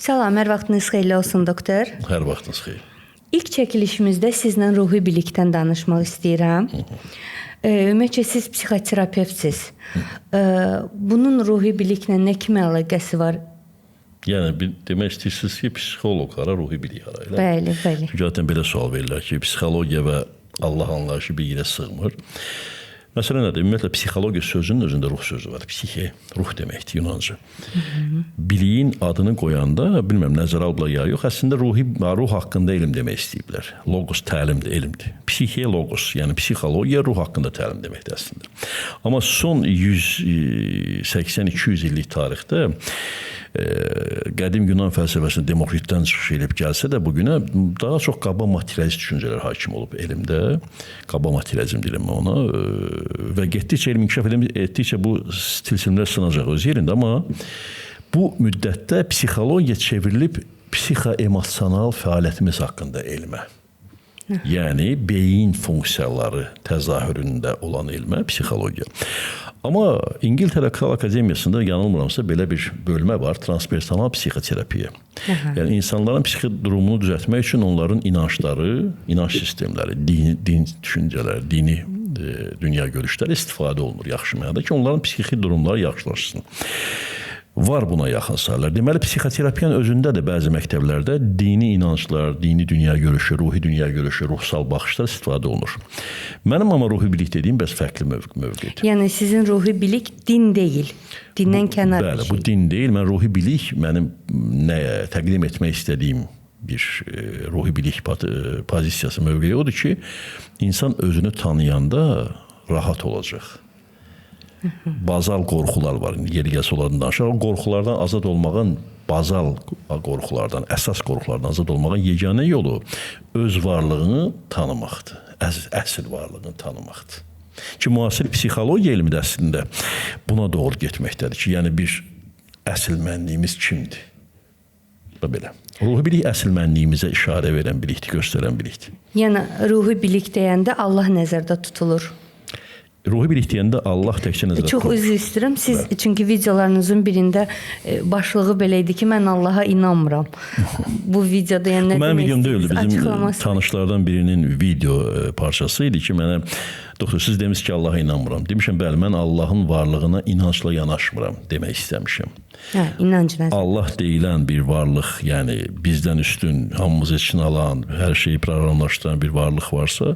Salam, hər vaxtınız xeyirli olsun, doktor. Hər vaxtınız xeyir. İlk çəkilişimizdə sizlə ruhi bilikdən danışmaq istəyirəm. Ümumiyyətcə, siz psixoterapevtsiz. Bunun ruhi biliklə nə kimi əlaqəsi var? Yəni, demək istəyirsiniz ki, psixoloqlara ruhi bilik ara. Bəli, bəli. Zaten belə sual verirlər ki, psixologiya və Allah anlayışı bir yerə sığmır. Məsələn nədir? Ümumiyyətlə, psixologiya sözünün özündə ruh sözü var. Psixe, ruh deməkdir Yunanca. Biliyin adını qoyanda, bilməm, nəzərə aldılar ya yox, əslində ruh haqqında elm demək istəyiblər. Logos təlimdir, elmdir. Psixe, logos, yəni psixologiya ruh haqqında təlim deməkdir əslində. Amma son 180-200 illik tarixdə qədim Yunan fəlsəfəsində Demokritdən çıxış edib gəlsə də bugünə daha çox qaba materialist düşüncələr hakim olub elmdə. Qaba materializm deyirəm ona və getdikcə elm inkişaf etdikcə bu tilsimlər sınacaq öz yerində, amma bu müddətdə psixologiya çevrilib psixoemosional fəaliyyətimiz haqqında elmə. Yəni beyin funksiyaları təzahüründə olan elmə psixologiya. Amma İngiltərə Kral Akademiyasında yanılmıramsa belə bir bölmə var, transpersonal psixoterapiya. Yəni insanların psixi durumunu düzəltmək üçün onların inançları, inanç sistemləri, din düşüncələri, dini dünya görüşləri istifadə olunur yaxşı mənada ki, onların psixi durumları yaxşılaşsın. Var buna yaxın sayılar. Deməli, psixoterapiyanın özündə də bəzi məktəblərdə dini inanclar, dini dünya görüşü, ruhi dünya görüşü, ruhsal baxışlar istifadə olunur. Mənim amma ruhi bilik dediyim bəs fərqli mövqedir. Yəni, sizin ruhi bilik din deyil, dindən kənar bir şey. Bəli, bu din deyil. Mən ruhi bilik mənim təqdim etmək istədiyim bir ruhi bilik pozisiyası mövqeyi odur ki, insan özünü tanıyanda rahat olacaq. Bazal qorxular var. Yeri gəlsə onlardan danışaq. O qorxulardan azad olmağın, bazal qorxulardan, əsas qorxulardan azad olmağın yeganə yolu öz varlığını tanımaqdır. Əsl varlığını tanımaqdır. Ki, müasir psixologiya elmi də əslində buna doğru getməkdədir ki, yəni bir əsl mənliyimiz kimdir? Belə. Ruhi bilik əsl mənliyimizə işarə verən bilikdir, göstərən bilikdir. Yəni, ruhi bilik deyəndə Allah nəzərdə tutulur. Ruhi bilik deyəndə Allah təkcə nəzərdə tutulur. Çox üzr istəyirəm. Siz çünki videolarınızın birində başlığı belə idi ki, mən Allaha inanmıram. Bu videoda yəni nə demək istəyirsiniz? Mənim videom deyildi. Bizim tanışlardan birinin video parçası idi ki, mənə doktor, siz demişsiniz ki, Allaha inanmıram. Demişəm, bəli, mən Allahın varlığına inancla yanaşmıram demək istəmişəm. İnanc nədir? Allah deyilən bir varlıq, yəni bizdən üstün, hamımız için alan, hər şeyi proqramlaşdıran bir varlıq varsa,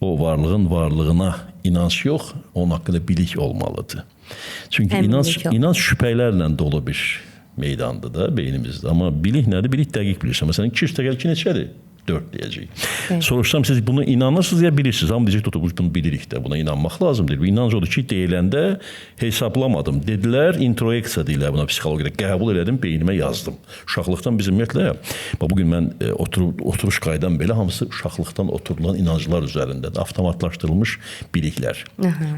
o varlığın varlığına inanc yox, onun haqqında bilik olmalıdır. Çünki inanc şübhələrlə dolu bir meydandır da beynimizdə. Amma bilik nədir? Bilik dəqiq bilirsən. Məsələn, 200 təqəl 2 neçədir? 4 deyəcək. Sorursam, siz bunu inanırsınız ya bilirsiniz. Amma deyəcək, bunu bilirik də, buna inanmaq lazımdır. Bu inanc odur ki, deyiləndə hesablamadım. Dedilər, introyeksiya deyilər buna psixologiyada. Qəbul elədim, beynimə yazdım. Uşaqlıqdan bizim ümumiyyətlə, bugün mən oturuş qaydan belə hamısı uşaqlıqdan oturulan inanclar üzərindədir. Avtomatlaşdırılmış biliklər.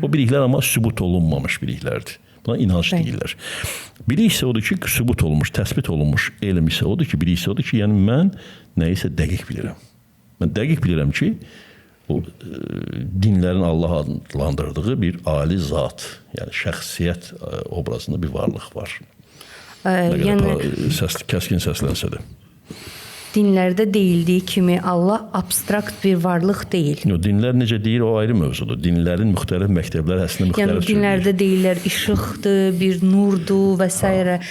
O biliklər amma sübut olunmamış biliklərdir. Buna inanc deyirlər. Bilik isə odur ki, sübut olunmuş, təsbit olunmuş elm isə odur ki, bilik isə odur ki, yəni mən nəyisə dəqiq bilirəm. Mən dəqiq bilirəm ki, o dinlərin Allah adlandırdığı bir ali zat, yəni şəxsiyyət obrazında bir varlıq var. Yəni kəskin səslənsə də. Dinlərdə deyildiyi kimi Allah abstrakt bir varlıq deyil. Dinlər necə deyir, o ayrı mövzudur. Dinlərin müxtəlif məktəbləri əslində müxtəlif söyləyir. Yəni dinlərdə deyirlər işıqdır, bir nurdur və s.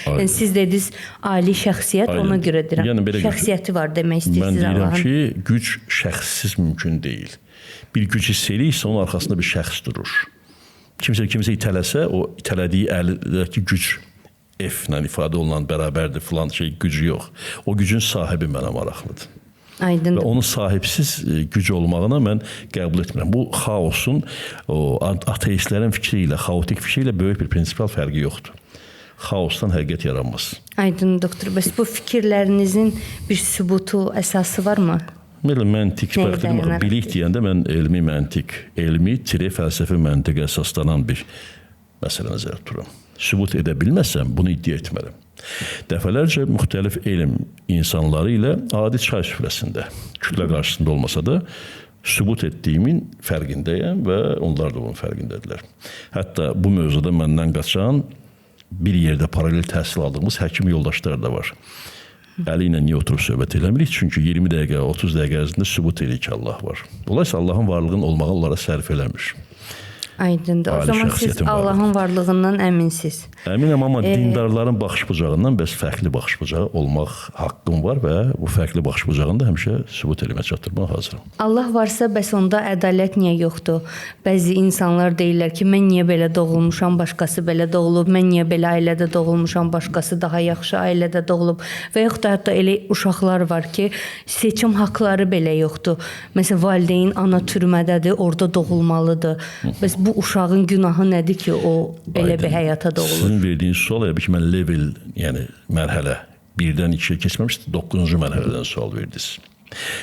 Yəni siz dediniz ali şəxsiyyət, ona görə deyirəm. Şəxsiyyəti var demək istəyirsiniz Allahın. Mən deyirəm ki, güc şəxssiz mümkün deyil. Bir güc hiss eləyirsə, onun arxasında bir şəxs durur. Kimsə itələsə, o itələdiyi əlindəki güc F-lə ifadə olunan bərabərdir filan şey, gücü yox. O gücün sahibi mənə maraqlıdır. Aydındır. Və onun sahibsiz güc olmağına mən qəbul etmirəm. Bu xaosun, ateistlərin fikri ilə, xaotik fikri ilə böyük bir prinsipal fərqi yoxdur. Xaosdan həqiqət yaranmaz. Aydın doktor, bəs bu fikirlərinizin bir sübutu, əsası varmı? Məntiq, bilik deyəndə mən elmi məntiq, elmi-fəlsəfi məntiq əsaslanan bir məsələ nəzərdə tuturam. Sübut edə bilməsəm, bunu iddia etmərəm. Dəfələrcə müxtəlif elm insanları ilə adi çay süfrəsində, kütlə qarşısında olmasa da sübut etdiyimin fərqindəyəm və onlar da bunun fərqindədirlər. Hətta bu mövzuda məndən qaçan bir yerdə paralel təhsil aldığımız həkim yoldaşlar da var. Əli ilə niyə oturub söhbət eləmirik? Çünki 20 dəqiqə, 30 dəqiqə ərzində sübut eləyir ki, Allah var. Dolayısıyla Allahın varlığının olmağı onlara sərf eləmir. Aydındır. O zaman siz Allahın varlığından əminsiniz. Əminəm, amma dindarların baxış bucağından bəs fərqli baxış bucağı olmaq haqqım var və bu fərqli baxış bucağını da həmişə sübut eləmə çatdırmağa hazıram. Allah varsa bəs onda ədalət niyə yoxdur? Bəzi insanlar deyirlər ki, mən niyə belə doğulmuşam, başqası belə doğulub, mən niyə belə ailədə doğulmuşam, başqası daha yaxşı ailədə doğulub və yaxud da hətta elə uşaqlar var ki, seçim haqqları belə yoxdur. Məsələn, valideyn ana türmədədir, orada doğulmalıdır. Bəs bu uşağın günahı nədir ki, o elə bir həyata doğulur? Sizin verdiyiniz sual elə bir ki, mən level, yəni mərhələ 1-dən 2-yə keçməmişdir, 9-cu mərhələdən sual verdiniz.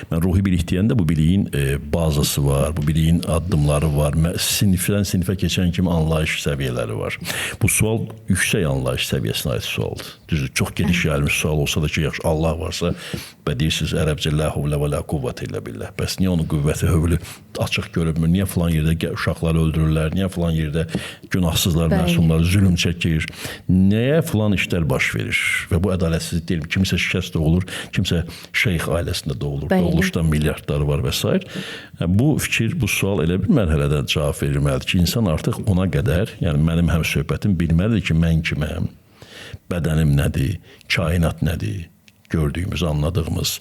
Mən ruhi bilik deyəndə bu biliyin bazası var, bu biliyin addımları var, sinifdən sinifə keçən kimi anlayış səviyyələri var. Bu sual yüksək anlayış səviyyəsinə aid sualdır. Düzdür, çox geniş yayılmış sual olsa da ki, yaxşı Allah varsa və deyirsiniz ərəbcə la havlə və la quvvətə illə billah. Bəs niyə onun qüvvəti, hövlü açıq görünmür? Niyə filan yerdə uşaqlar öldürürlər? Niyə filan yerdə günahsızlar, məsumlar zülm çəkir? Nəyə filan işlər baş verir? Və bu ədalətsizlik deyil. Kimsə şikəst doğulur, kimsə şeyx ailəsində doğulur. Doğuluşdan milyardları var və s. Bu fikir, bu sual elə bir mərhələdən cavab verilməlidir ki, insan artıq ona qədər, yəni mənim həm söhbətim bilməlidir ki, mən kiməm, bədənim nədir, kainat nədir, gördüyümüz, anladığımız,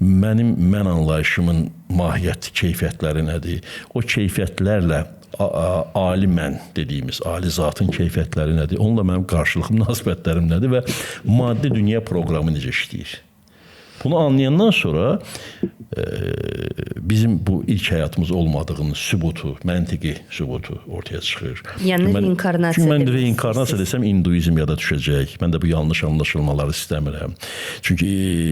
mən anlayışımın mahiyyət, keyfiyyətləri nədir, o keyfiyyətlərlə ali mən dediyimiz, ali zatın keyfiyyətləri nədir, onunla mənim qarşılıqlı münasibətlərim nədir və maddi dünya proqramı necə işləyir. Bunu anlayandan sonra bizim bu ilk həyatımız olmadığının sübutu, məntiqi sübutu ortaya çıxır. Yəni reinkarnasiya. Çünki mən reinkarnasiya desəm hinduizm yada düşəcək. Mən də bu yanlış anlaşılmaları istəmirəm. Çünki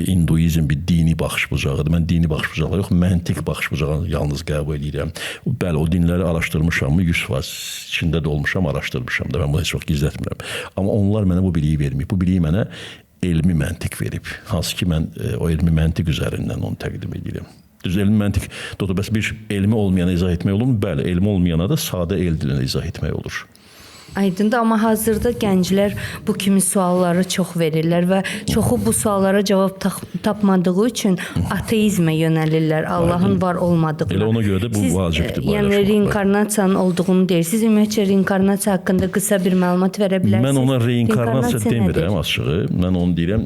hinduizm bir dini baxış bucağıdır. Mən dini baxış bucağı yox, məntiq baxış bucağını yalnız qəbul edirəm. Bəli, o dinləri araşdırmışam, 100% içində də olmuşam, araşdırmışam da. Mən bunu heç vaxt gizlətmirəm. Amma onlar mənə bu biliyi verməyib. Bu biliyi mənə elmi məntiq verib. Hansı ki, mən o elmi məntiq üzərindən onu təqdim edirəm. Düz elmi məntiq, bəs bir elmi olmayana izah etmək olur mu? Bəli, elmi olmayana da sadə el dilinə izah etmək olur. Aydındır, amma hazırda gənclər bu kimi sualları çox verirlər və çoxu bu suallara cavab tapmadığı üçün ateizmə yönəlirlər, Allahın var olmadığına. Elə ona görə də bu vacibdir. Yəni reinkarnasiyanın olduğunu deyirsiniz. Ümumiyyətlə reinkarnasiya haqqında qısa bir məlumat verə bilərsiniz? Mən ona reinkarnasiya demirəm açığı. Mən onu deyirəm,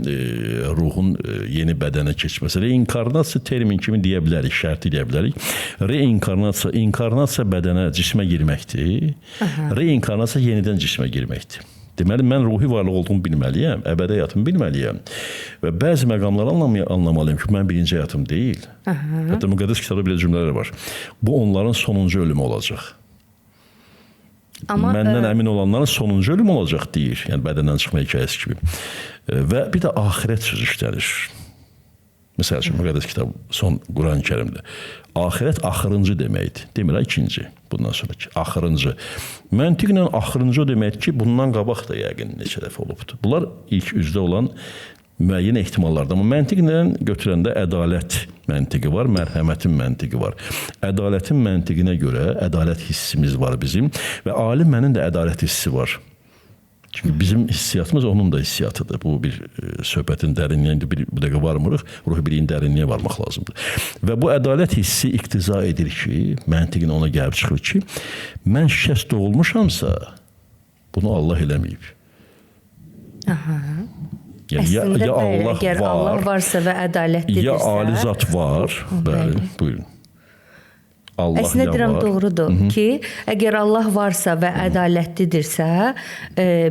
ruhun yeni bədənə keçməsi. Reinkarnasiya termin kimi deyə bilərik, şərti deyə bilərik. Reinkarnasiya, inkarnasiya bədənə, cismə girməkdir. Reinkarnasiya yenidən cismə girməkdir. Deməli, mən ruhi varlıq olduğumu bilməliyəm, əbədi həyatımı bilməliyəm. Və bəzi məqamları anlamalıyım ki, mən birinci həyatım deyil. Hətta müqəddəs kitabda belə cümlələr var. Bu, onların sonuncu ölümü olacaq. Amma məndən əmin olanların sonuncu ölümü olacaq deyir. Yəni, bədəndən çıxma hekayəsi kimi. Və bir də axirət sözü işlənir. Məsəl üçün, müqəddəs kitab son Quran-ı Kərimdə. Axirət axırıncı deməkdir. Demirə ikinci. Bundan sonraki axırıncı. Məntiqlə axırıncı o deməkdir ki, bundan qabaq da yəqin neçə dəfə olubdur. Bunlar ilk üzdə olan müəyyən ehtimallardır. Amma məntiqlə götürəndə ədalət məntiqi var, mərhəmətin məntiqi var. Ədalətin məntiqinə görə ədalət hissimiz var bizim və alim mənin də ədalət hissi var. Çünki bizim hissiyatımız onun da hissiyatıdır. Bu bir söhbətin dərinliyində bu dəqiqə varmırıq, ruhi biliyin dərinliyə varmaq lazımdır. Və bu ədalət hissi iqtiza edir ki, məntiqin ona gəlib çıxır ki, mən şikəst doğulmuşamsa, bunu Allah eləməyib. Yəni, əslində bəli, əgər Allah varsa və ədalətlidirsə... Ya ali zat var, bəli, buyurun. Əslində deyirəm, doğrudur ki, əgər Allah varsa və ədalətlidirsə,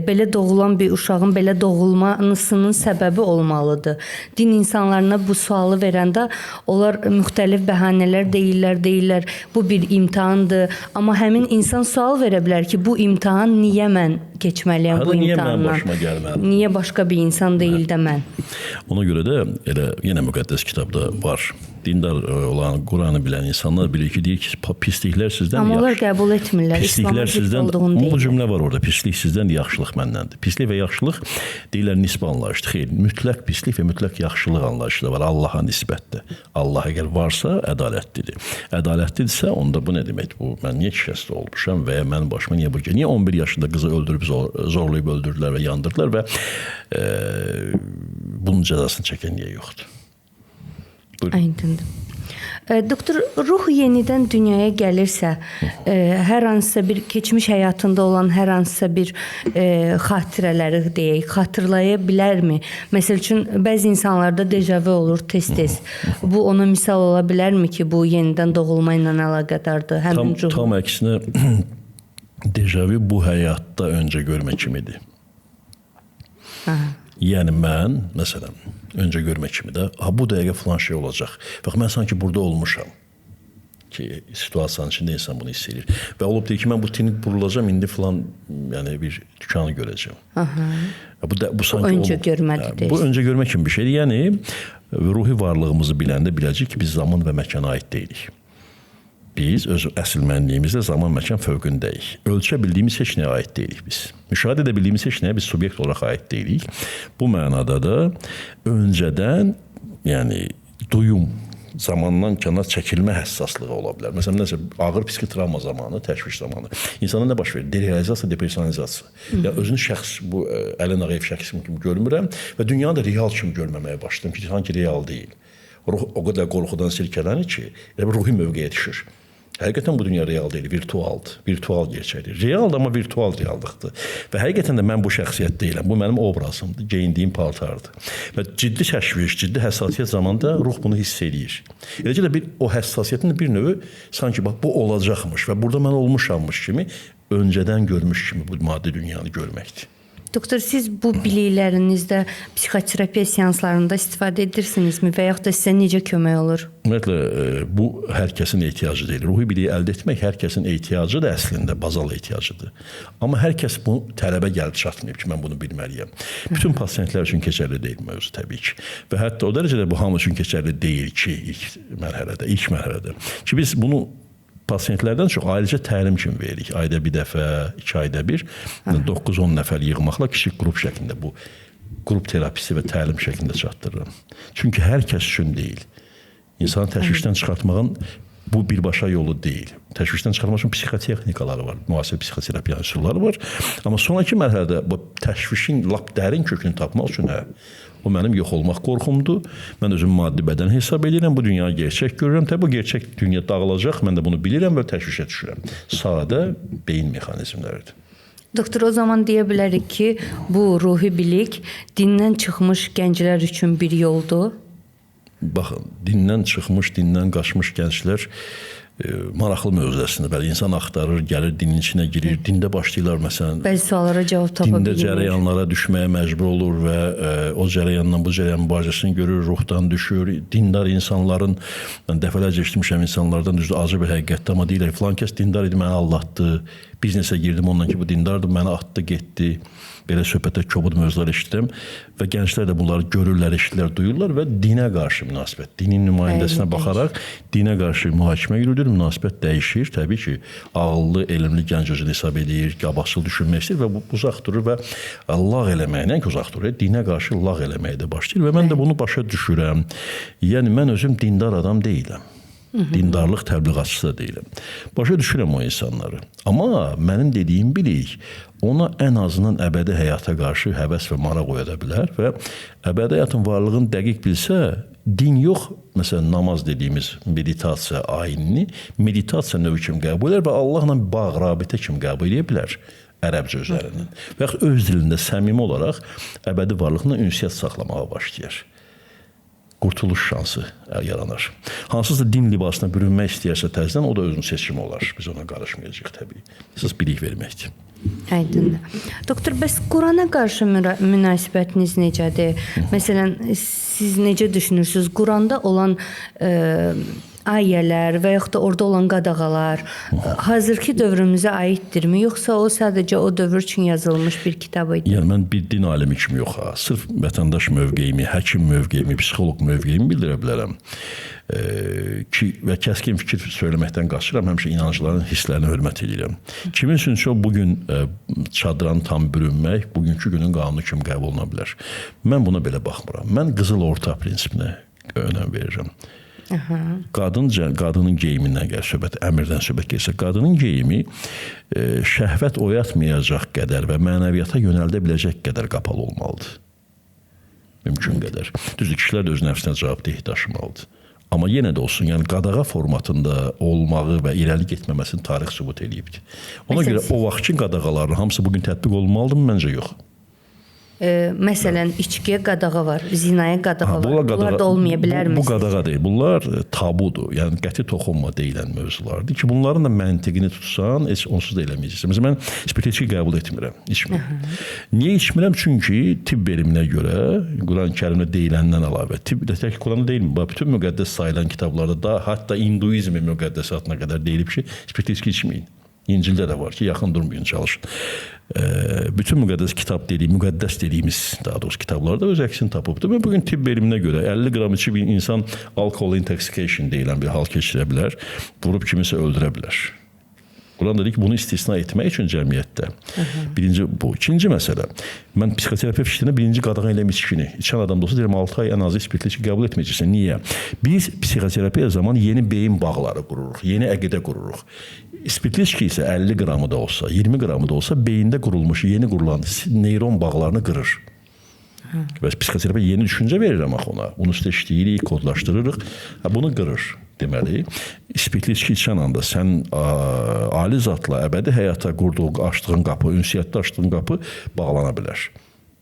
belə doğulan bir uşağın belə doğulmasının səbəbi olmalıdır. Din insanlarına bu sualı verəndə onlar müxtəlif bəhanələr deyirlər, bu bir imtahandır. Amma həmin insan sual verə bilər ki, bu imtahan niyə mən keçməliyəm bu imtahandan? Niyə başqa bir insan deyil də mən? Ona görə də elə yenə müqəddəs kitabda var. Dindar olan, Quranı bilən insanlar bilir ki, deyir pisliklər sizdən Amma onlar qəbul etmirlər. İslamın zidd olduğunu deyirlər. Bu cümlə var orada. Pislik sizdən, yaxşılıq məndəndir. Pislik və yaxşılıq deyirlər nisbə anlayışdır. Xeyr, mütləq pislik və mütləq yaxşılıq anlayışı da var Allaha nisbətdə. Allah əgər varsa ədalətlidir. Ədalətlidirsə onda bu nə deməkdir? Bu mən niyə şikəst olmuşam və ya mənim başıma niyə bu niyə 11 yaşında qızı öldürüb zorlayıb öldürdülər və yandırdılar və bunun cəzasını çəkən niyə yoxdur? Aydındır. Doktor, ruh yenidən dünyaya gəlirsə, hər hansısa bir keçmiş həyatında olan hər hansısa bir xatirələri deyək, xatırlaya bilərmi? Məsəl üçün, bəzi insanlarda dejavu olur tez-tez. Bu ona misal ola bilərmi ki, bu yenidən doğulma ilə əlaqədardır? Tam əksinə, dejavu bu həyatda öncə görmə kimidir. Yəni mən, məsələn, öncə görmək kimi də, bu dəqiqə filan şey olacaq. Bax, mən sanki burada olmuşam ki, situasiyanın içində insan bunu hiss edir. Və olub deyir ki, mən bu tinit burulacam, indi filan bir dükkanı görəcəm. Bu sanki öncə görməlidir. Bu öncə görmək kimi bir şeydir. Yəni, ruhi varlığımızı biləndə biləcək ki, biz zaman və məkana aid deyilik. Biz öz əsl mənliyimizlə zaman məkan fövqündəyik. Ölçə bildiyimiz heç nəyə aid deyilik biz. Müşahidə edə bildiyimiz heç nəyə biz subyekt olaraq aid deyilik. Bu mənada da öncədən, yəni duyum, zamandan kənar çəkilmə həssaslığı ola bilər. Məsələn, ağır psixi travma zamanı, təşviş zamanı insana nə baş verir? Derealizasiya, depersonalizasiya. Yəni özünü şəxs, bu Ələn Ağayev şəxsim kimi görmürəm və dünyanı da real kimi görməməyə başladım ki, sanki real deyil. Ruh o qədər qorxudan silkələnir ki, ruhi mövqeyə düşür. Həqiqətən bu dünya real deyil, virtualdır. Virtual gerçəkdir. Realdır, amma virtual reallıqdır. Və həqiqətən də mən bu şəxsiyyət deyiləm. Bu mənim obrazımdır, geyindiyim paltardır. Və ciddi təşviş, ciddi həssasiyyət zamanında ruh bunu hiss edir. Eləcə də o həssasiyyətin bir növü sanki bax bu olacaqmış və burada mən olmuşammış kimi öncədən görmüş kimi bu maddi dünyanı görməkdir. Doktor, siz bu biliklərinizdə psixoterapiya seanslarında istifadə edirsinizmi və yaxud da sizə necə kömək olur? Ümumiyyətlə, bu hər kəsin ehtiyacı deyil. Ruhi biliyi əldə etmək hər kəsin ehtiyacıdır əslində, bazal ehtiyacıdır. Amma hər kəs bu tələbə gəlib çatmayıb ki, mən bunu bilməliyəm. Bütün pasiyentlər üçün keçərli deyil mövzu təbii ki. Və hətta o dərəcədə bu hamı üçün keçərli deyil ki, ilk mərhələdə. Ki biz bunu pasiyentlərdən çox ayrıca təlim kimi veririk. Ayda bir dəfə, 2 ayda bir, 9-10 nəfər yığmaqla kiçik qrup şəklində bu qrup terapisi və təlim şəklində çatdırıram. Çünki hər kəs üçün deyil. İnsanı təşvişdən çıxartmağın bu birbaşa yolu deyil. Təşvişdən çıxartmaq üçün psixotexnikaları var, müasir psixoterapiya üsulları var. Amma sonraki mərhələdə bu təşvişin lap dərin kökünü tapmaq üçün o mənim yox olmaq qorxumdur. Mən özüm maddi bədən hesab edirəm, bu dünyanı gerçək görürəm. Təbii bu gerçək dünya dağılacaq, mən də bunu bilirəm və təşvişə düşürəm. Sadə beyin mexanizmləridir. Doktor, o zaman deyə bilərik ki, bu ruhi bilik dindən çıxmış gənclər üçün bir yoldur. Baxın, dindən çıxmış, dindən qaçmış gənclər maraqlı mövzusunda. Bəli, insan axtarır, gəlir dinin içinə girir, dində başlayırlar məsələn. Bəzi suallara cavab tapa bilmir. Dində cərəyanlara düşməyə məcbur olur və o cərəyandan bu cərəyan mübarizəsini görür, ruhdan düşür. Dindar insanların, mən dəfələrcə eşitmişəm insanlardan düzdür, acı bir həqiqətdə, amma deyirlər, filan kəs dindar idi, məni aldatdı, biznesə girdim ondan ki, bu dindardır, məni atdı, getdi. Belə söhbətə kobud mövzular eşidirəm və gənclər də bunları görürlər, eşidirlər, duyurlar və dinə qarşı münasibət, dinin nümayəndəsinə baxaraq dinə qarşı mühakimə yürüdür, münasibət dəyişir. Təbii ki, ağıllı, elmli gənc özünü hesab edir, qabaqcıl düşünmək istəyir və bu uzaq durur və lağ eləməyə, nəinki uzaq durur, dinə qarşı lağ eləməyə də başlayır və mən də bunu başa düşürəm. Yəni, mən özüm dindar adam deyiləm. Dindarlıq təbliğatçısı da deyiləm. Başa düşürəm o insanları. Amma mənim dediyim bilik ona ən azından əbədi həyata qarşı həvəs və maraq oyada bilər və əbədi həyatın varlığını dəqiq bilsə, din yox, məsələn, namaz dediyimiz meditasiya ayinini meditasiya növü kimi qəbul edir və Allahla bağ, rabitə kimi qəbul edə bilər ərəbcə özlərindən. Və yaxud öz dilində səmimi olaraq əbədi varlıqla ünsiyyət saxlamağa başlayır. Qurtuluş şansı yaranır. Hansısa din libasına bürünmək istəyərsə təzdən, o da özünün seçimi olar. Biz ona qarışmayacaq təbii. Əsas bilik verməkdir. Aydındır. Doktor, bəs Qurana qarşı münasibətiniz necədir? Məsələn, siz necə düşünürsünüz? Quranda olan ayələr və yaxud da orada olan qadağalar hazırki dövrümüzə aiddirmi, yoxsa o sadəcə o dövr üçün yazılmış bir kitab idi? Yəni, mən bir din alimi kimi yox, sırf vətəndaş mövqeyimi, həkim mövqeyimi, psixoloq mövqeyimi bildirə bilərəm. ki və kəskin fikir söyləməkdən qaçıram, həmişə inancların hisslərinə hörmət edirəm. Kimin üçün çox bugün çadranı tam bürünmək bugünkü günün qanunu kimi qəbul oluna bilər. Mən buna belə baxmıram. Mən qızıl orta prinsipinə önəm verirəm. Qadının geyimindən gəlir söhbət, əmrdən söhbət gəlsə, qadının geyimi şəhvət oyatmayacaq qədər və mənəviyyata yönəldə biləcək qədər qapalı olmalıdır. Mümkün qədər. Düzdür, kişilər də öz nəfsinə cavabdeh daşımalıdır. Amma yenə də olsun, yəni qadağa formatında olmağı və irəli getməməsini tarix sübut edibdir. Ona görə o vaxtki qadağaların hamısı bugün tətbiq olunmalıdır mı? Məncə yox. Məsələn, içkiyə qadağa var, zinaya qadağa var. Bunlar da olmaya bilərmi? Bu qadağa deyil. Bunlar tabudur. Yəni qəti toxunma deyilən mövzulardır ki, bunların da məntiqini tutsan, heç onsuz da eləməyəcəksən. Məsələn, mən spirit içki qəbul etmirəm, içmirəm. Niyə içmirəm? Çünki tibb elminə görə, Quran-Kərimdə deyiləndən əlavə, tibb tək Quranda deyilmi? Bütün müqəddəs sayılan kitablarda da, hətta hinduizmin müqəddəsatına qədər deyilib ki, spirit içki içməyin. İncildə də var ki, yaxın durmayın, çalışın. Bütün müqəddəs kitab müqəddəs dediyimiz daha doğrusu kitablarda öz əksini tapıbdır. Və bugün tibb elminə görə 50 qram içib bir insan alcohol intoxication deyilən bir hal keçirə bilər, vurub kimisə öldürə bilər. Quran dedi ki, bunu istisna etmək üçün cəmiyyətdə. Birinci bu. İkinci məsələ, mən psixoterapeut işləyəndə birinci qadağan elə içkini. İçən adam da olsa deyirəm 6 ay ən azı spiritli içki qəbul etməyəcəksən. Niyə? Biz psixoterapiya zaman yeni beyin bağları qururuq, yeni əqidə qururuq. Spiritli içki isə 50 qramı da olsa, 20 qramı da olsa beyində qurulmuş, yeni qurulan neyron bağlarını qırır. Və psixoterapiya yeni düşüncə verirəm axı ona. Bunu üstə işləyirik, kodlaşdırırıq. Bunu qırır. Deməli, spiritli içki içən anda sən ali zatla əbədi həyata açdığın qapı, ünsiyyətdə açdığın qapı bağlana bilər.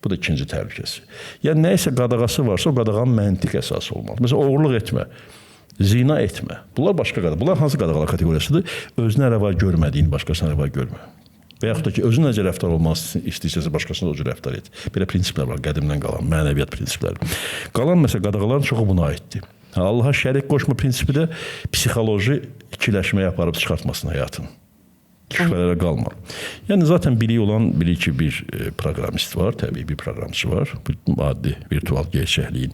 Bu da ikinci təhlükəsi. Yəni, nə isə qadağası varsa, o qadağanın məntiq əsası olmalı. Məsələn, oğurluq etmə, zina etmə. Bunlar başqa qadağalar. Bunlar hansı qadağalar kateqoriyasıdır? Özünə rəva görmədiyin başqasına rəva görmə. Və yaxud da ki, özün necə rəftar olması istəyirsə, başqasına o cür rəftar et. Belə prinsiplər var, qədimdən qalan, mənəviyyat prinsipləri. Qalan məsələ qadağaların çoxu buna aiddir. Allaha şərik qoşma prinsipi də psixoloji ikiləşməyə aparıb çıxartmasın həyatın. Şübhələrə qalma. Yəni, zaten bilik olan bilir ki, bir proqramist var, təbii bir proqramçı var. Maddi, virtual gerçəkliyin.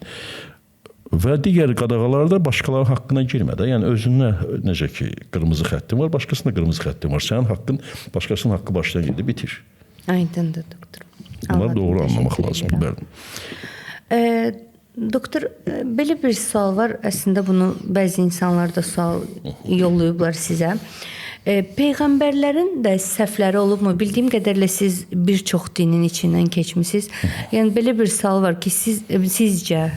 Və digər qadağalarda başqalarının haqqına girmədə, yəni özünə necə ki, qırmızı xəttin var, başqasında qırmızı xəttin var. Sənin haqqın, başqasının haqqı başlayan yerdə bitir. Aydındır, doktor. Bunları doğru anlamaq lazımdır. Bəli. Doktor, belə bir sual var. Əslində bunu bəzi insanlar da sual yollayıblar sizə. Peyğəmbərlərin də səhvləri olubmu? Bildiyim qədərlə siz bir çox dinin içindən keçmisiniz. Yəni belə bir sual var ki, sizcə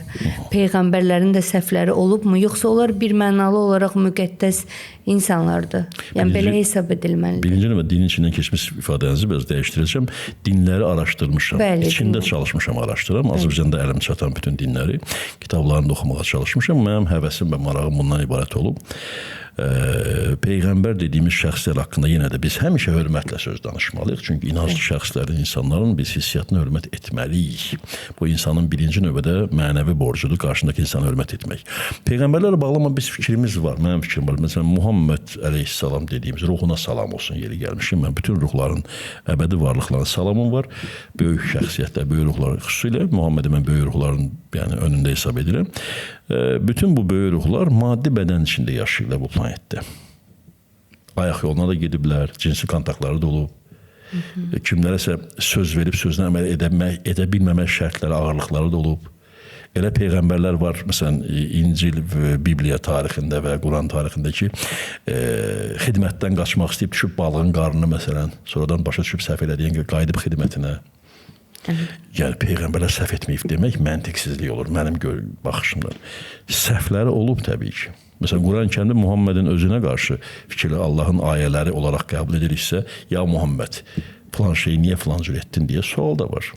peyğəmbərlərin də səhvləri olubmu, yoxsa onlar bir mənalı olaraq müqəddəs insanlardır? Yəni belə hesab edilməlidir. Birinci növbədə dinin içindən keçmiş ifadənizi biraz dəyişdirəcəm. Dinləri araşdırmışam. Bəli, İçində çalışmışam, araşdıram. Azərbaycanda əlim çatan bütün dinləri, kitablarını oxumağa çalışmışam. Mənim həvəsim və marağım bundan ibarət olub. Peyğəmbər dediyimiz şəxslər haqqında yenə də biz həmişə hörmətlə söz danışmalıyıq. Çünki inanclı şəxslərin, insanların biz hissiyatına hörmət etməliyik. Bu insanın birinci növbədə mənəvi borcudur, qarşındakı insana hörmət etmək. Peyğəmbərlərlə bağlı biz fikrimiz var, mənim fikrim var. Məsələn, Muhammed əleyhissalam dediyimiz ruhuna salam olsun yeri gəlmişim. Mən bütün ruhların, əbədi varlıqların salamım var. Böyük şəxsiyyətlər, böyük ruhlar, xüsusilə Muhammedi mən böyük ruhların önündə hesab edirəm. Bütün bu böyük ruhlar maddi bədən içində yaşayırlar bu planetdə. Ayaq yoluna da gediblər, cinsi kontaktları da olub. Kimlərəsə söz verib sözünə əməl edə bilməmək şərtləri, ağırlıqları da olub. Elə peyğəmbərlər var, məsələn, İncil, Bibliya tarixində və Quran tarixində ki, xidmətdən qaçmaq istəyib düşüb balığın qarnını, məsələn, sonradan başa düşüb səhv elədiyin qayıdıb xidmətinə. Yəni, peyğəmbərlər səhv etməyib demək məntiqsizlik olur, mənim baxışımdan. Səhvləri olub təbii ki. Məsələn, Quran-Kərimdə Muhammedin özünə qarşı fikirli Allahın ayələri olaraq qəbul edilirsə, ya Muhammed, filan şeyi niyə filan cür etdin deyə sual da var.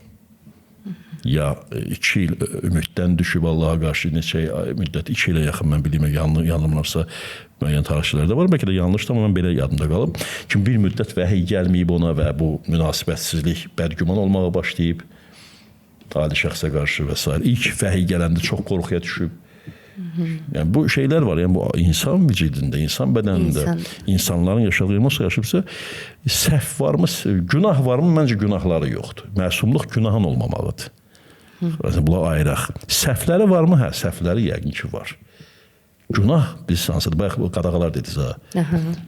Ya 2 il ümiddən düşüb Allaha qarşı neçə müddət, 2 ilə yaxın mən bilmə, yanılmırsa müəyyən tarixçilərdə var, bəlkə də yanlışdır, amma mən belə yadımda qalıb. Çünki bir müddət vəhiy gəlməyib ona və bu münasibətsizlik, bədgüman olmağa başlayıb, adi şəxsə qarşı və s. İlk vəhiy gələndə çox qorxuya düşüb. Yəni, bu şeylər var, yəni bu insan vücudunda, insan bədənində, insanların yaşadığı emosiya yaşayıbsa, səhv varmı, günah varmı? Məncə günahları yoxdur. Məsumluq günahın olmamalıdır. Bunlar ayıraq. Səhvləri varmı? Hə, səhvləri yəqin ki var. Günah biz hansıdır? Bayaq bu qadağalar dediniz ha.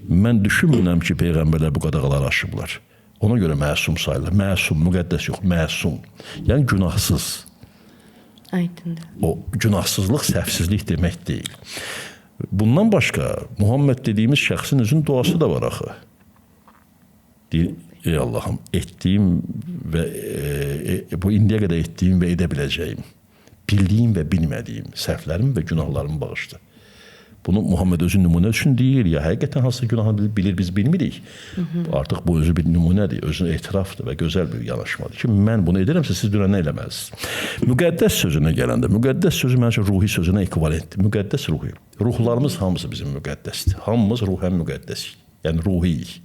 Mən düşünmürəm ki, peyğəmbərlər bu qadağaları aşıblar. Ona görə məsum sayılır. Məsum, müqəddəs yox, məsum. Yəni günahsız. Aydındır. O günahsızlıq, səhvsizlik demək deyil. Bundan başqa Muhammed dediyimiz şəxsin özünün duası da var axı. Deyir, ey Allahım, etdiyim və bu indiyə qədər etdiyim və edə biləcəyim, bildiyim və bilmədiyim səhvlərim və günahlarımı bağışla. Bunu Muhammed özü nümunə üçün deyir, ya həqiqətən hansı günahı bilir, biz bilmirik. Artıq bu özü bir nümunədir, özünə etirafdır və gözəl bir yanaşmadır ki, mən bunu edirəmsə, siz dünən nə eləməlisiniz? Müqəddəs sözünə gələndə, müqəddəs sözü mənim üçün ruhi sözünə ekvivalentdir. Müqəddəs ruhi. Ruhlarımız hamısı bizim müqəddəsdir. Hamımız ruhən müqəddəsik. Yəni ruhiyik.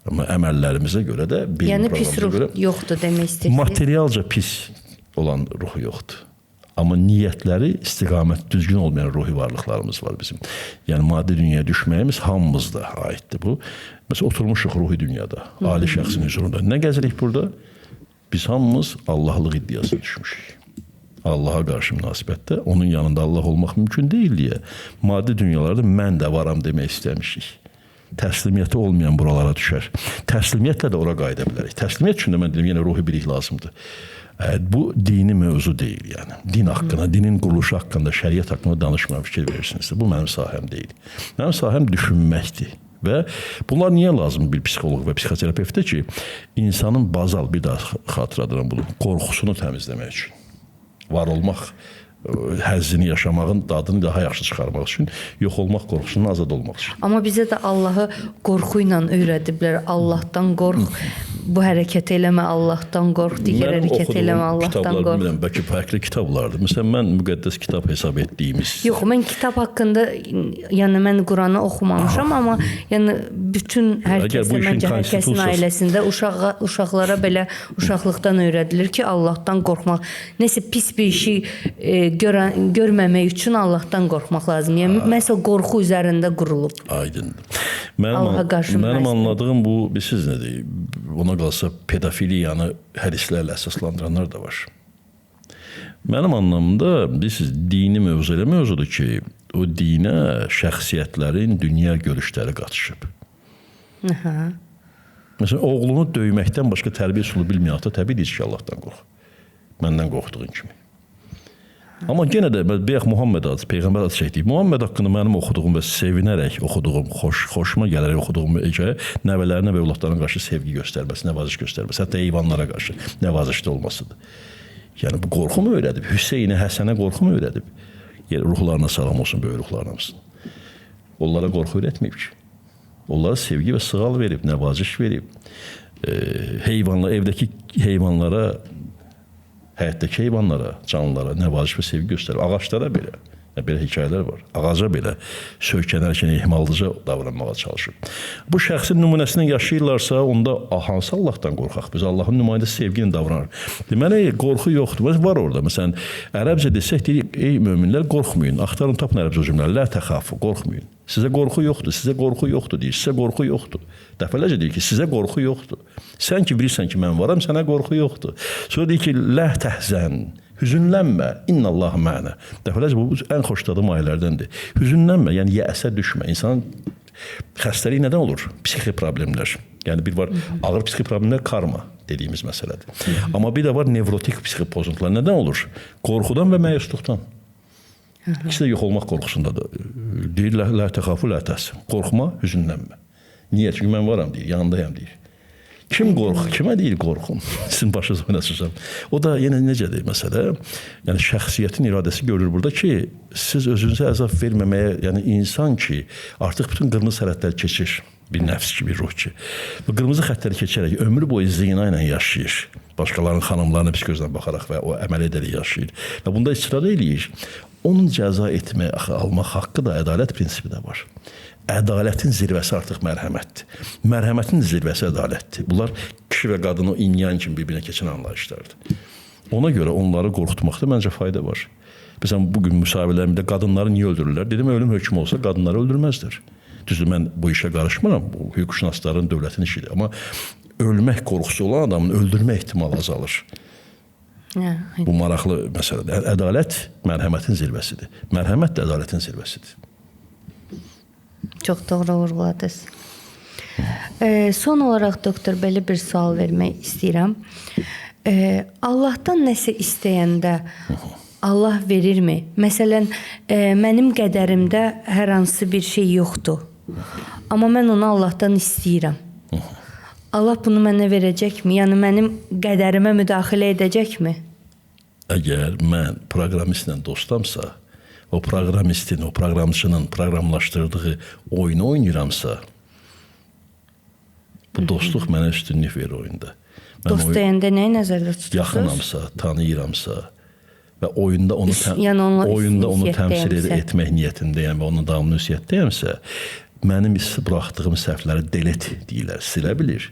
Amma əməllərimizə görə də, yəni pis ruh yoxdur demək istəyirsiniz. Materialca pis olan ruhu yoxdur. Amma niyyətləri istiqamət düzgün olmayan ruhi varlıqlarımız var bizim. Yəni maddi dünyaya düşməyimiz hamımızda aiddir bu. Məsələn, oturmuşuq ruhi dünyada, ali şəxsin huzurunda. Nə gəzirik burada? Biz hamımız Allahlıq iddiasına düşmüşük. Allaha qarşı münasibətdə onun yanında Allah olmaq mümkün deyil deyə maddi dünyalarda mən də varam demək istəmişik. Təslimiyyəti olmayan buralara düşər. Təslimiyyətlə də ora qayıda bilərik. Təslimiyyət üçün də mən dedim, yenə ruhi bilik lazımdır. Bu dini mövzu deyil yəni. Din haqqında, dinin quruluşu haqqında, şəriət haqqında danışmayan fikir verirsiniz. Bu mənim sahəm deyil. Mənim sahəm düşünməkdir. Və bunlar niyə lazım bir psixoloq və psixoterapevtə ki, insanın bazal, bir daha xatırladıram bunu, qorxusunu təmizləmək üçün. Var olmaq, həzzini yaşamağın dadını daha yaxşı çıxarmaq üçün, yox olmaq qorxusundan azad olmaq üçün. Amma bizə də Allahı qorxu ilə öyrədiblər. Allahdan qorx, bu hərəkət eləmə, Allahdan qorx, digər hərəkət eləmə, Allahdan qorx. Bilmirəm, bəlkə fərqli kitablardır. Məsələn, mən müqəddəs kitab hesab etdiyimiz. Yox, mən kitab haqqında, yəni mən Quranı oxumamışam, amma yəni bütün hər kəsə, məncə hər kəsin ailəsində uşaqlara belə uşaqlıqdan öyrədilir ki, Allahdan qorxmaq. Nəsə pis bir işi görməmək üçün Allahdan qorxmaq lazım. Yəni məsəl qorxu üzərində qurulub. Aydındır. Mənim anladığım bu, bilirsiniz nədir? Ona qalsa pedofiliyanı hədislərlə əsaslandıranlar da var. Mənim anlamında, bilirsiniz, dini mövzu elə mövzudur ki, o dinə şəxsiyyətlərin dünya görüşləri qatışıb. Məsələn, oğlunu döyməkdən başqa tərbiyə üsulu bilməyən ata təbii deyir ki, Allahdan qorx. Məndən qorxduğun kimi. Amma yenə də bayaq Muhammed adı, peyğəmbər adı çəkdik. Muhammed haqqında mənim oxuduğum və sevinərək oxuduğum, xoşuma gələrək oxuduğum hekayə nəvələrinə və övladlarına qarşı sevgi göstərməsi, nəvaziş göstərməsi, hətta heyvanlara qarşı nəvazişli olmasıdır. Yəni bu qorxu mu öyrədib? Hüseynə, Həsənə qorxu mu öyrədib? Ruhlarına salam olsun, böyük ruhlarımızın. Onlara qorxu öyrətməyib ki. Onlara sevgi və sığal verib, nəvaziş verib. Evdəki heyvanlara, həyətdəki heyvanlara, canlılara nəvaziş və sevgi göstərib. Ağaçlara belə. Belə hekayələr var. Ağaca belə söykənərkən ehmallıca davranmağa çalışıb. Bu şəxsin nümunəsindən yaşayırlarsa, onda hansı Allahdan qorxaq? Biz Allahın nümayəndəsi sevgi ilə davranırıq. Deməli, qorxu yoxdur. Var orada. Məsələn, ərəbcə desək, deyirik, ey möminlər, qorxmayın. Axtarın, tapın ərəbcə cümlələri. Lə təxafu, qorxmayın. Sizə qorxu yoxdur, sizə qorxu yoxdur deyir. Sizə qorxu yoxdur. Dəfələrcə deyir ki, sizə qorxu yoxdur. Sən ki, bilirsən ki, mən varam, sənə qorxu yoxdur. Sonra deyir ki, lə təhzən. Hüzünlənmə, innallahu mə'nə. Dəfələrcə bu ən xoşladığım ayələrdəndir. Hüzünlənmə, yəni yəəsə düşmə. İnsanın xəstəliyi nədən olur? Psixi problemlər. Yəni bir var ağır psixi problemlər, karma dediyimiz məsələdir. Amma bir də var nevrotik psixi pozuntular. Nədən olur? Qorxudan və məyusluqdan. İkisi də yox olmaq qorxusundadır. Deyir, lə təxafu, lə təhsən. Qorxma, hüzünlənmə. Niyə? Çünki mən varam deyir, yanındayam deyir. Kim qorx? Kimə deyir qorxun? Sizin başınız oynasırsam. O da yenə necədir məsələ? Yəni şəxsiyyətin iradəsi görür burada ki, siz özünüzə əzab verməməyə, yəni insan ki, artıq bütün qırmızı sərhədləri keçir. Bir nəfs ki, bir ruh ki. Bu qırmızı xəttləri keçərək ömrü boyu zina ilə yaşayır. Başqalarının xanımlarına pis gözlə baxaraq və o əməl edərək yaşayır. Və bunda israr eləyir. Onun cəza etmək, almaq haqqı da ədalət prinsipi də var. Ədalətin zirvəsi artıq mərhəmətdir. Mərhəmətin zirvəsi ədalətdir. Bunlar kişi və qadını inyan kimi bir-birinə keçən anlayışlardır. Ona görə onları qorxutmaqda məncə fayda var. Məsələn, bugün müsahibələrində qadınları niyə öldürürlər? Dedim, ölüm hökmü olsa qadınları öldürməzlər. Düzdür, mən bu işə qarışmıram. Bu hüquqşünasların, dövlətin işidir. Amma ölmək qorxusu olan adamın öldürmə ehtimalı azalır. Hə, Bu maraqlı məsələdir. Ədalət mərhəmətin zirvəsidir. Mərhəmət də ədalətin zirvəsidir. çox doğru vurğuladınız. Son olaraq doktor belə bir sual vermək istəyirəm. Allahdan nəsə istəyəndə Allah verirmi? Məsələn, mənim qədərimdə hər hansı bir şey yoxdur. Amma mən onu Allahdan istəyirəm. Allah bunu mənə verəcəkmi? Yəni mənim qədərimə müdaxilə edəcəkmi? Əgər mən proqramistlə dostamsa, o proqramistin, o proqramçının proqramlaşdırdığı oyunu oynayıramsa, bu dostluq mənə üstünlük verir oyunda. Dost deyəndə nəyi nəzərdə tutursunuz? Yaxınamsa, tanıyıramsa və oyunda onu yəni təmsil etmək niyyətindəyəm və onun davamlı ünsiyyətdəyəmsə, mənim buraxdığım səhvləri delete deyirlər, silə bilir.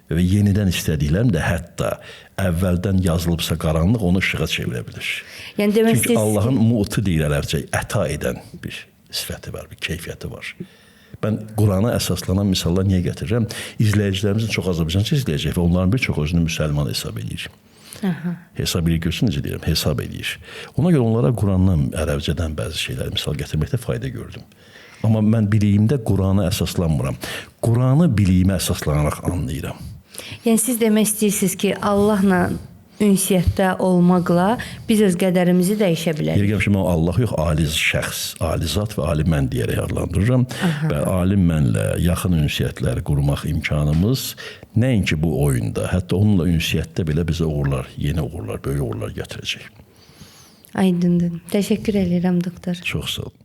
Və yenidən istədiklərim də hətta əvvəldən yazılıbsa qaranlıq onu işığa çevirə bilir. Yəni demək Çünki Allahın muti deyir ərəbcə, əta edən bir sifəti var, bir keyfiyyəti var. Mən Qurana əsaslanan misallar niyə gətirirəm? İzləyicilərimizin çox azərbaycanca izləyəcək və onların bir çox özünü müsəlman hesab edir. Hesab edir, görsün necə deyirəm, hesab edir. Ona görə onlara Qurandan, ərəbcədən bəzi şeylər misal gətirməkdə fayda gördüm. Amma mən biliyimdə Qurana əsaslanmıram. Quranı biliyimə əsaslanaraq anlayıram. Yəni siz demək istəyirsiniz ki, Allahla ünsiyyətdə olmaqla biz öz qədərimizi dəyişə bilərik. Deyirəm ki, mən Allah yox, ali şəxs, ali zat və ali mən deyərək adlandırıram. Və ali mənlə yaxın ünsiyyətləri qurmaq imkanımız nəinki bu oyunda, hətta onunla ünsiyyətdə belə bizə uğurlar, yeni uğurlar, böyük uğurlar gətirəcək. Aydındır. Təşəkkür edirəm doktor. Çox sağ olun.